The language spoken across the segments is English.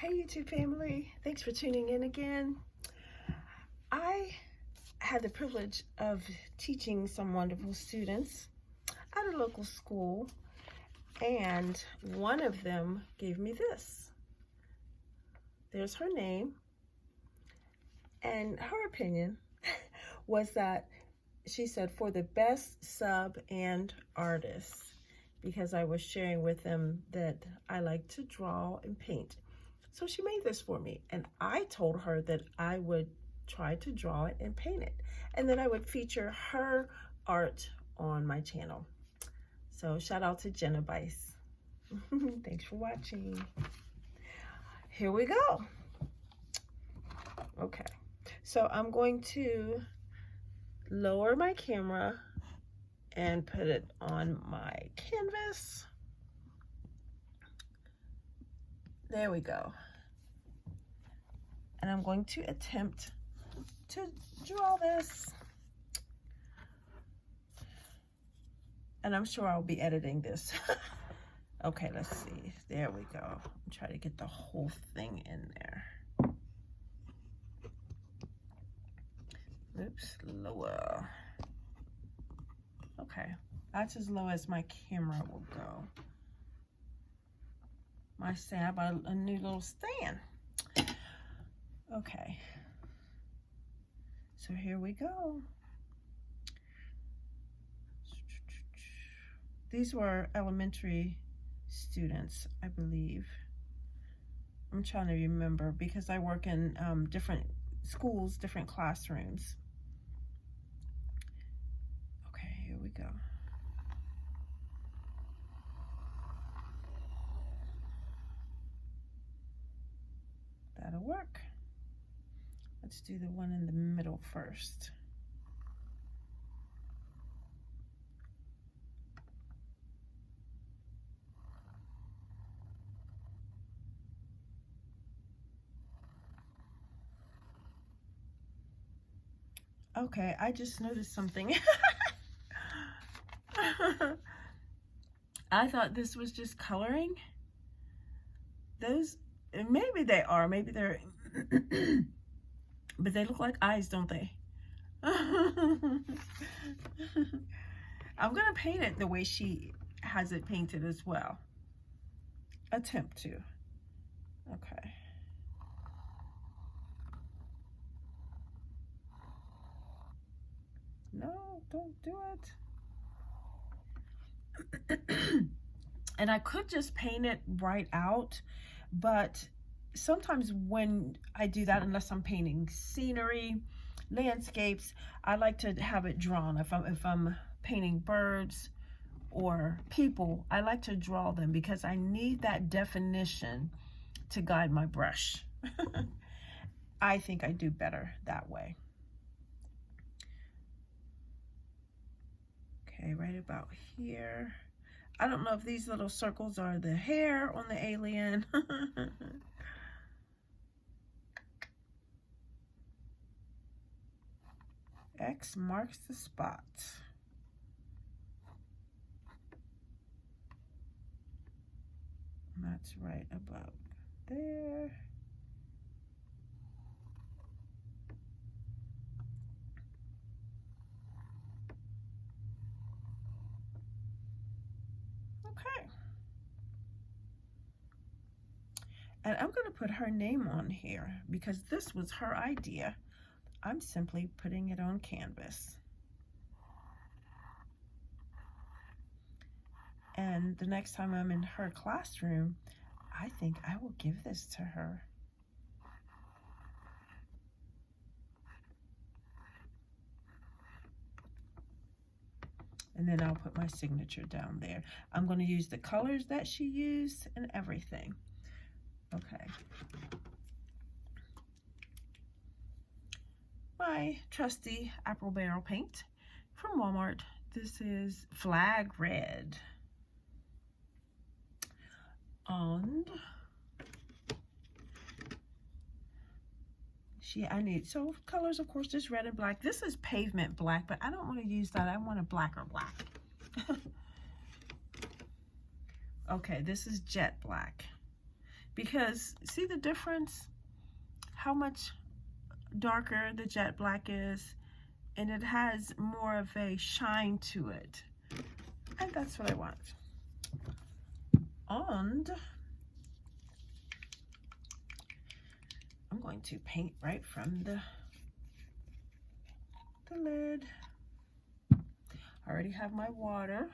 Hey YouTube family, thanks for tuning in again. I had the privilege of teaching some wonderful students at a local school, and one of them gave me this. There's her name, and her opinion was that she said for the best sub and artist, because I was sharing with them that I like to draw and paint. So she made this for me, and I told her that I would try to draw it and paint it, and then I would feature her art on my channel. So shout out to Jenna Bice. Thanks for watching. Here we go. Okay, so I'm going to lower my camera and put it on my canvas. There we go. And I'm going to attempt to draw this. And I'm sure I'll be editing this. Okay, let's see. There we go. I'm trying to get the whole thing in there. Oops, lower. Okay, that's as low as my camera will go. My stand, I bought a new little stand. Okay, so here we go. These were elementary students, I believe. I'm trying to remember because I work in different schools, different classrooms. Okay, here we go. That'll work. Let's do the one in the middle first. Okay, I just noticed something. I thought this was just coloring. Those, maybe they are, maybe they're, but they look like eyes, don't they? I'm gonna paint it the way she has it painted as well. Attempt to. Okay. No, don't do it. And I could just paint it right out, but sometimes when I do that, unless I'm painting scenery, landscapes, I like to have it drawn. If I'm painting birds or people, I like to draw them because I need that definition to guide my brush. I think I do better that way. Okay, right about here. I don't know if these little circles are the hair on the alien. X marks the spot. And that's right about there. Okay. And I'm going to put her name on here because this was her idea. I'm simply putting it on canvas. And the next time I'm in her classroom, I think I will give this to her. And then I'll put my signature down there. I'm going to use the colors that she used and everything. Okay. My trusty Apple Barrel paint from Walmart. This is Flag Red. And I need, so colors, of course, just red and black. This is Pavement Black, but I don't want to use that. I want a blacker black. Okay, this is Jet Black. because see the difference? How much darker the jet black is, and it has more of a shine to it. And that's what I want. And I'm going to paint right from the lid. I already have my water.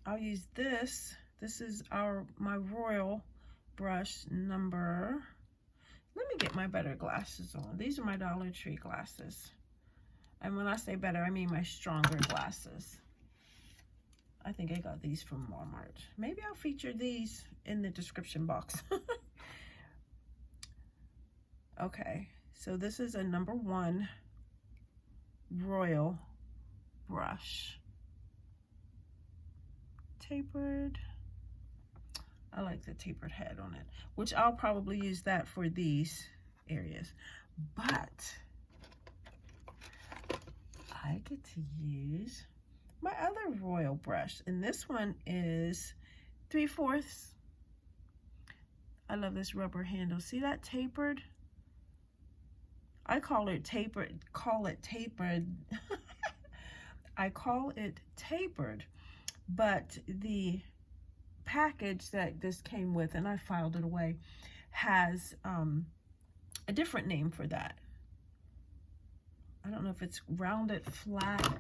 I'll use this. This is my Royal brush number. Let me get my better glasses on. These are my Dollar Tree glasses. And when I say better, I mean my stronger glasses. I think I got these from Walmart. Maybe I'll feature these in the description box. Okay, so this is a number 1 Royal brush. Tapered. I like the tapered head on it, which I'll probably use that for these areas. But I get to use my other Royal brush, and this one is 3/4. I love this rubber handle. See that tapered? I call it tapered. I call it tapered, but the package that this came with, and I filed it away, has a different name for that. I don't know if it's rounded flat.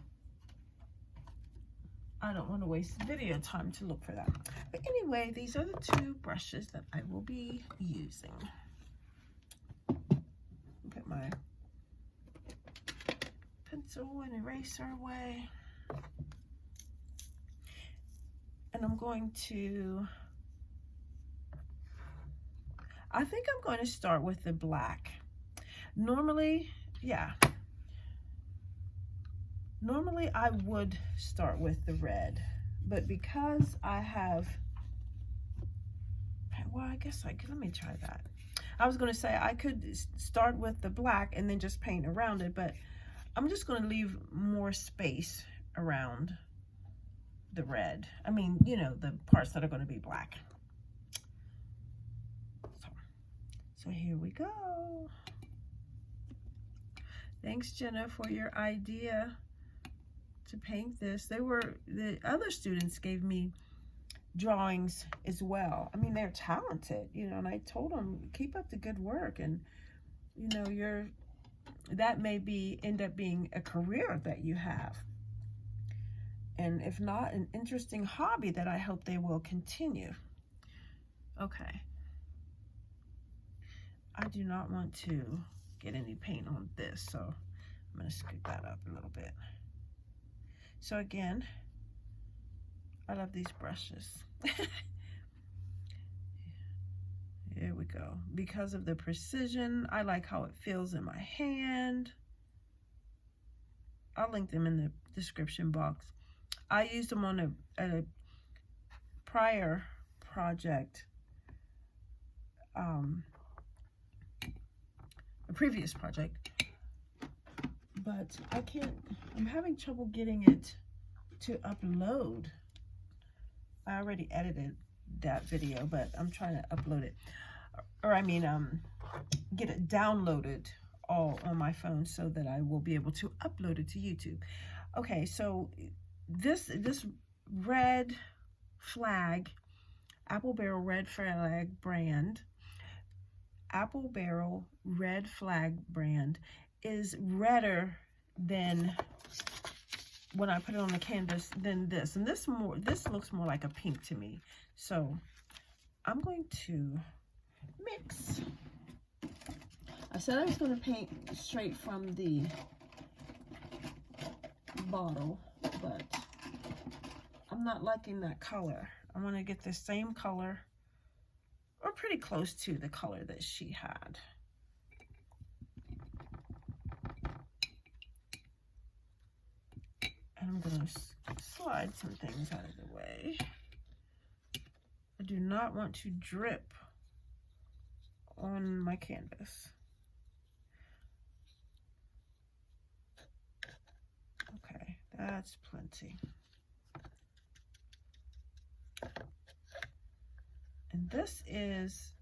I don't want to waste video time to look for that. But anyway, these are the 2 brushes that I will be using. Put my pencil and eraser away. And I'm going to, I think I'm going to start with the black. Normally I would start with the red, but because I have, well, I guess I could, let me try that. I was going to say I could start with the black and then just paint around it, but I'm just going to leave more space around the red. I mean, you know, the parts that are going to be black. So here we go. Thanks, Jenna, for your idea to paint this. The other students gave me drawings as well. I mean, they're talented, you know, and I told them, keep up the good work, and you know, that may end up being a career that you have, and if not, an interesting hobby that I hope they will continue. Okay, I do not want to get any paint on this, so I'm going to scoot that up a little bit. So again, I love these brushes. Here we go. Because of the precision, I like how it feels in my hand. I'll link them in the description box. I used them on a prior project, a previous project, but I'm having trouble getting it to upload. I already edited that video, but I'm trying to upload it, or I mean, get it downloaded all on my phone so that I will be able to upload it to YouTube. Okay, so this red flag, Apple Barrel Red Flag brand, Apple Barrel Red Flag brand is redder than when I put it on the canvas than this, and this looks more like a pink to me. So I'm going to mix. I said I was going to paint straight from the bottle, but I'm not liking that color. I want to get the same color, or pretty close to the color that she had. And I'm going to slide some things out of the way. I do not want to drip on my canvas. Okay, that's plenty. this is,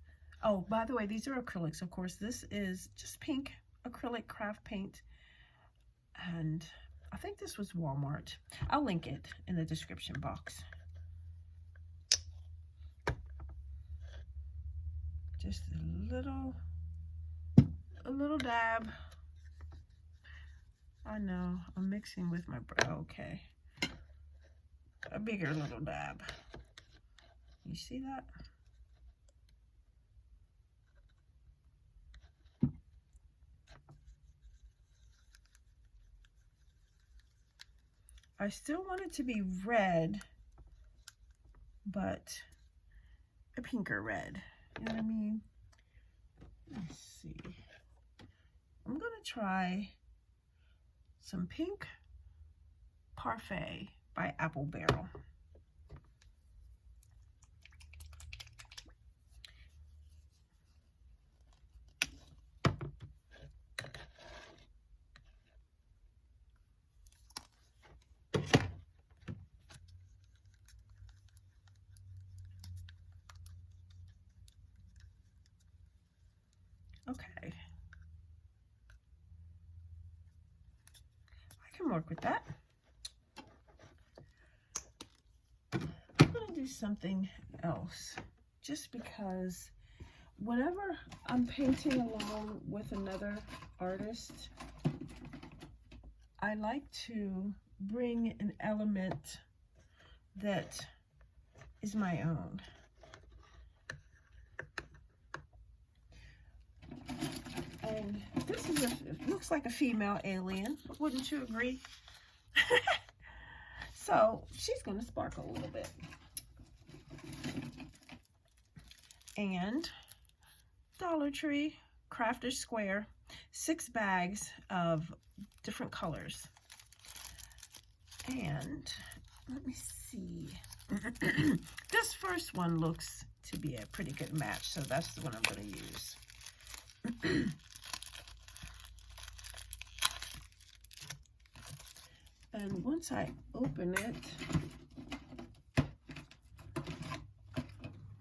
oh, by the way, these are acrylics, of course. This is just pink acrylic craft paint. And I think this was Walmart. I'll link it in the description box. Just a little dab. I know, I'm mixing with my brow, okay. A bigger little dab. You see that? I still want it to be red, but a pinker red. You know what I mean? Let's see. I'm gonna try some Pink Parfait by Apple Barrel. Okay. I can work with that. I'm going to do something else just because whenever I'm painting along with another artist, I like to bring an element that is my own. And this is looks like a female alien, wouldn't you agree? So she's gonna sparkle a little bit. And Dollar Tree Crafter's Square, 6 bags of different colors. And let me see. This first one looks to be a pretty good match, so that's the one I'm going to use. And once I open it,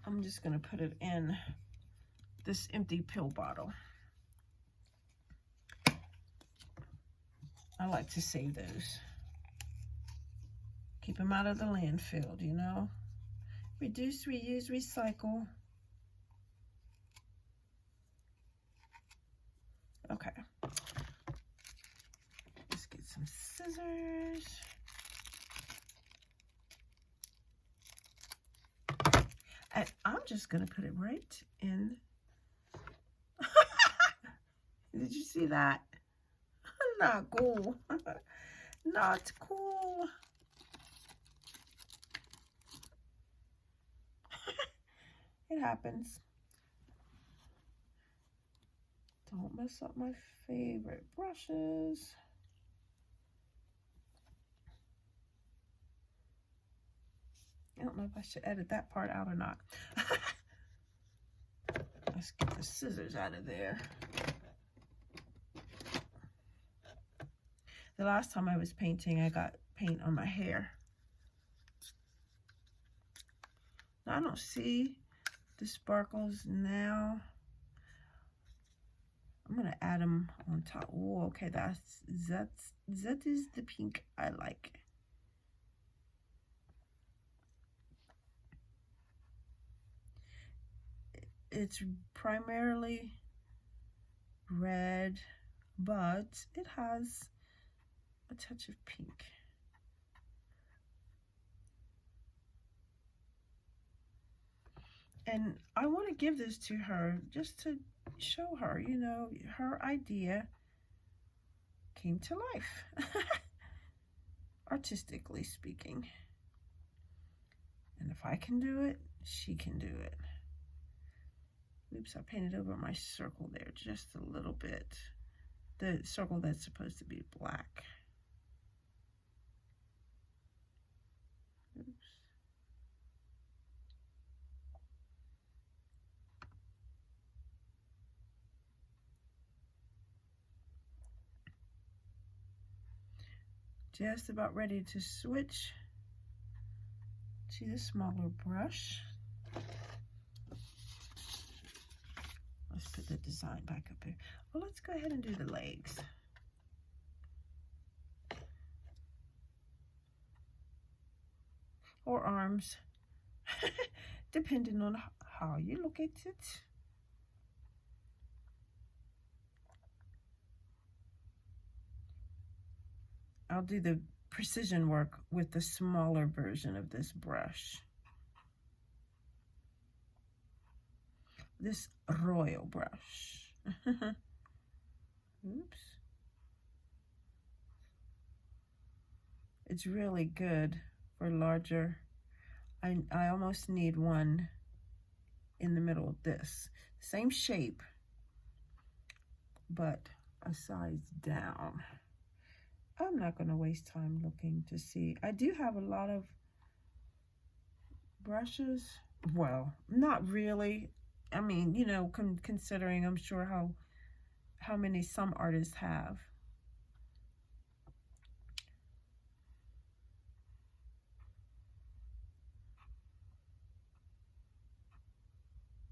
I'm just going to put it in this empty pill bottle. I like to save those. Keep them out of the landfill, you know. Reduce, reuse, recycle. Okay. Let's get some scissors. And I'm just going to put it right in. Did you see that? Not cool. Not cool. It happens. Don't mess up my favorite brushes. I don't know if I should edit that part out or not. Let's get the scissors out of there. The last time I was painting, I got paint on my hair. Now, I don't see the sparkles now. I'm gonna add them on top. Oh, okay, that is the pink I like. It's primarily red, but it has a touch of pink. And I want to give this to her just to show her, you know, her idea came to life, artistically speaking. And if I can do it, she can do it. Oops, I painted over my circle there just a little bit. The circle that's supposed to be black. Oops. Just about ready to switch to the smaller brush. put the design back up here. Well, let's go ahead and do the legs. Or arms, depending on how you look at it. I'll do the precision work with the smaller version of this brush. This royal brush. Oops. It's really good for larger. I almost need one in the middle of this. Same shape, but a size down. I'm not going to waste time looking to see. I do have a lot of brushes. Well, not really. I mean, you know, considering I'm sure how many some artists have.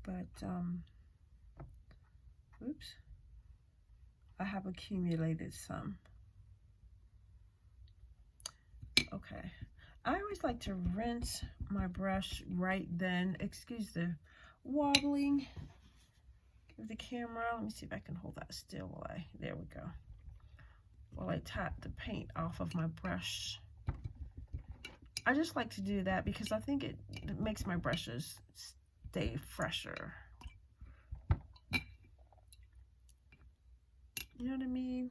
But, oops, I have accumulated some. Okay, I always like to rinse my brush right then. Excuse the wobbling of the camera. Let me see if I can hold that still while there we go. While I tap the paint off of my brush. I just like to do that because I think it makes my brushes stay fresher. You know what I mean?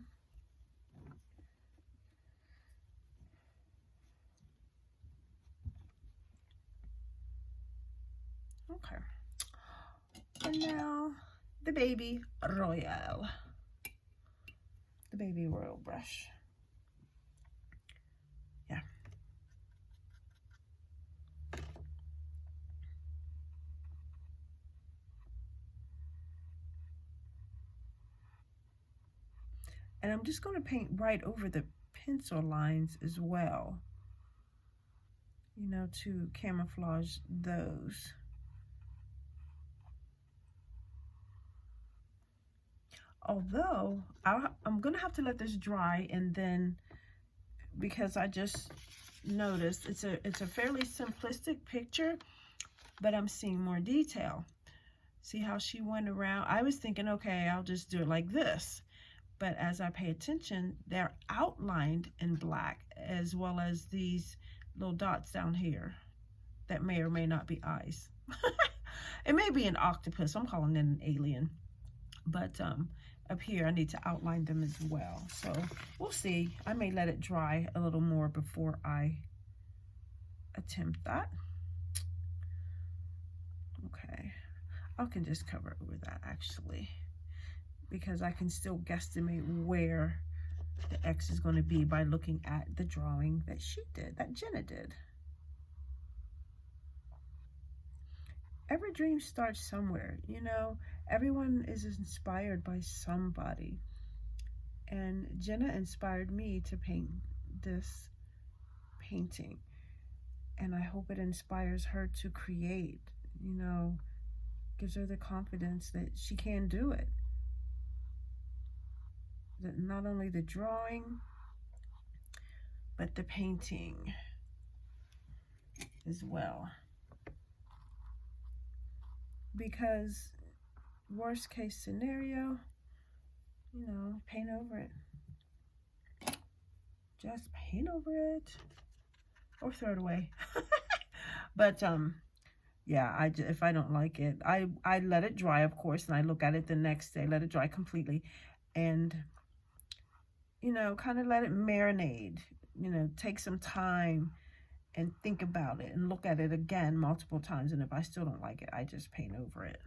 Okay. And now the Baby Royale. The Baby Royal brush. Yeah. And I'm just going to paint right over the pencil lines as well, you know, to camouflage those. Although I'm going to have to let this dry, and then, because I just noticed it's a fairly simplistic picture, but I'm seeing more detail. See how she went around? I was thinking, okay, I'll just do it like this. But as I pay attention, they're outlined in black, as well as these little dots down here that may or may not be eyes. It may be an octopus. I'm calling it an alien. But up here, I need to outline them as well. So we'll see. I may let it dry a little more before I attempt that. Okay. I can just cover over that, actually, because I can still guesstimate where the X is going to be by looking at the drawing that she did, that Jenna did. Every dream starts somewhere, you know. Everyone is inspired by somebody. And Jenna inspired me to paint this painting. And I hope it inspires her to create, you know, gives her the confidence that she can do it. That not only the drawing, but the painting as well. Because worst case scenario, you know, paint over it. Just paint over it, or throw it away. But yeah, if I don't like it, I let it dry, of course, and I look at it the next day, let it dry completely, and you know, kind of let it marinate, you know, take some time and think about it and look at it again multiple times. And if I still don't like it, I just paint over it.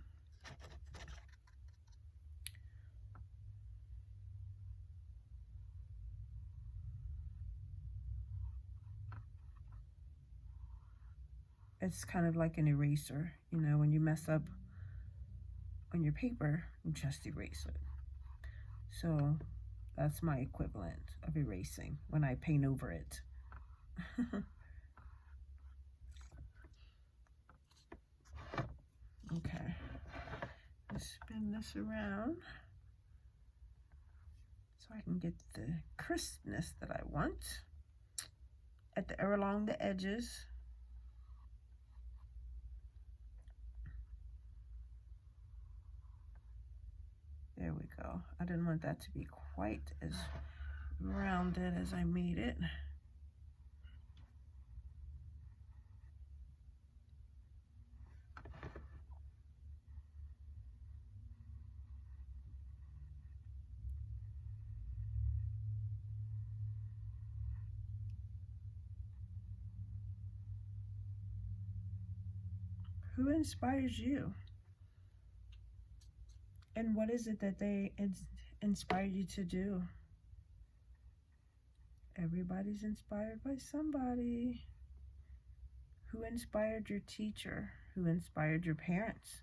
It's kind of like an eraser, you know, when you mess up on your paper, you just erase it. So that's my equivalent of erasing when I paint over it. Okay, this spin this around so I can get the crispness that I want along the edges. There we go. I didn't want that to be quite as rounded as I made it. Who inspires you? And what is it that they inspire you to do? Everybody's inspired by somebody. Who inspired your teacher? Who inspired your parents?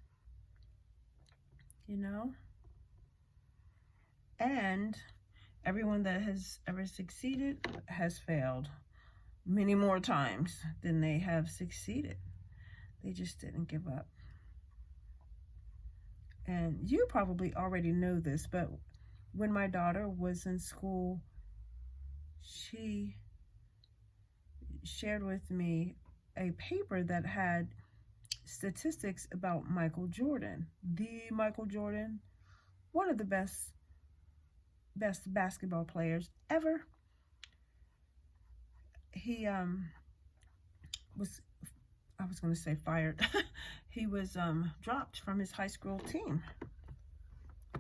You know? And everyone that has ever succeeded has failed many more times than they have succeeded. They just didn't give up. And you probably already know this, but when my daughter was in school, she shared with me a paper that had statistics about Michael Jordan, the Michael Jordan, one of the best basketball players ever. He was, I was going to say fired. He was dropped from his high school team.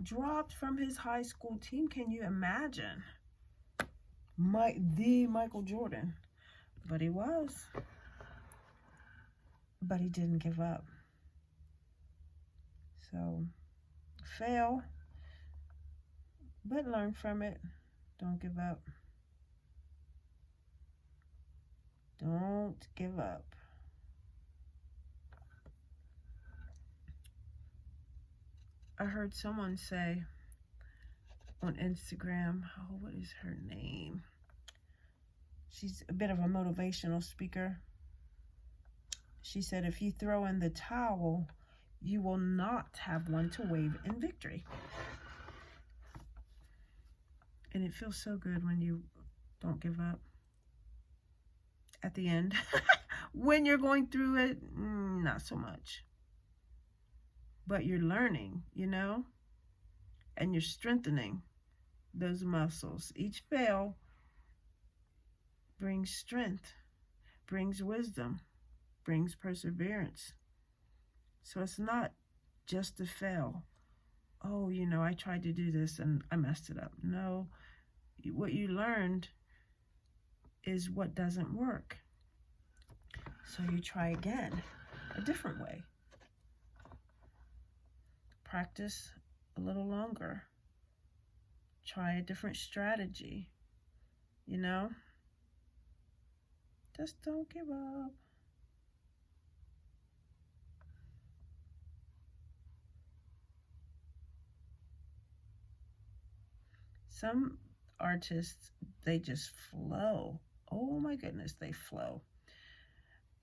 Dropped from his high school team. Can you imagine? The Michael Jordan. But he was. But he didn't give up. So, fail, but learn from it. Don't give up. Don't give up. I heard someone say on Instagram, oh, what is her name? She's a bit of a motivational speaker. She said, if you throw in the towel, you will not have one to wave in victory. And it feels so good when you don't give up at the end. When you're going through it, not so much. But you're learning, you know, and you're strengthening those muscles. Each fail brings strength, brings wisdom, brings perseverance. So it's not just a fail. Oh, you know, I tried to do this and I messed it up. No, what you learned is what doesn't work. So you try again, a different way. Practice a little longer. Try a different strategy, you know? Just don't give up. Some artists, they just flow. Oh my goodness, they flow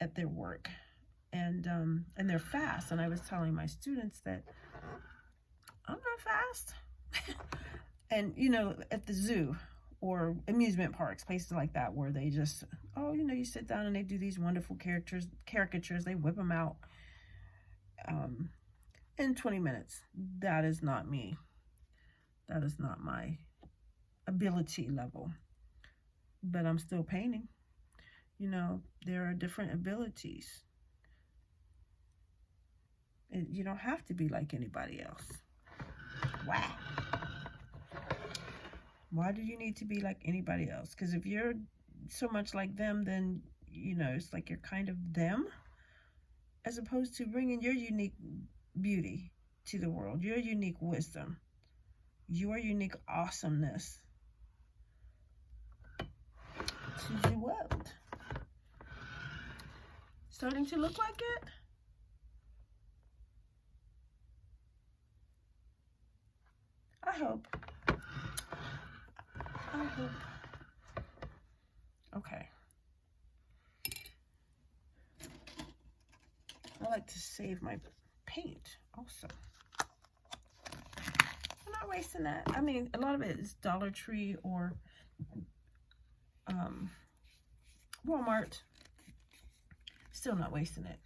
at their work. And they're fast. And I was telling my students that I'm not fast. And, you know, at the zoo or amusement parks, places like that, where they just, oh, you know, you sit down and they do these wonderful caricatures, they whip them out in 20 minutes. That is not me. That is not my ability level. But I'm still painting. You know, there are different abilities. You don't have to be like anybody else. Wow. Why do you need to be like anybody else? Because if you're so much like them, then, you know, it's like you're kind of them, as opposed to bringing your unique beauty to the world, your unique wisdom, your unique awesomeness to the world. Starting to look like it? I hope. Okay. I like to save my paint also. wasting that. I mean, a lot of it is Dollar Tree or Walmart. Still not wasting it.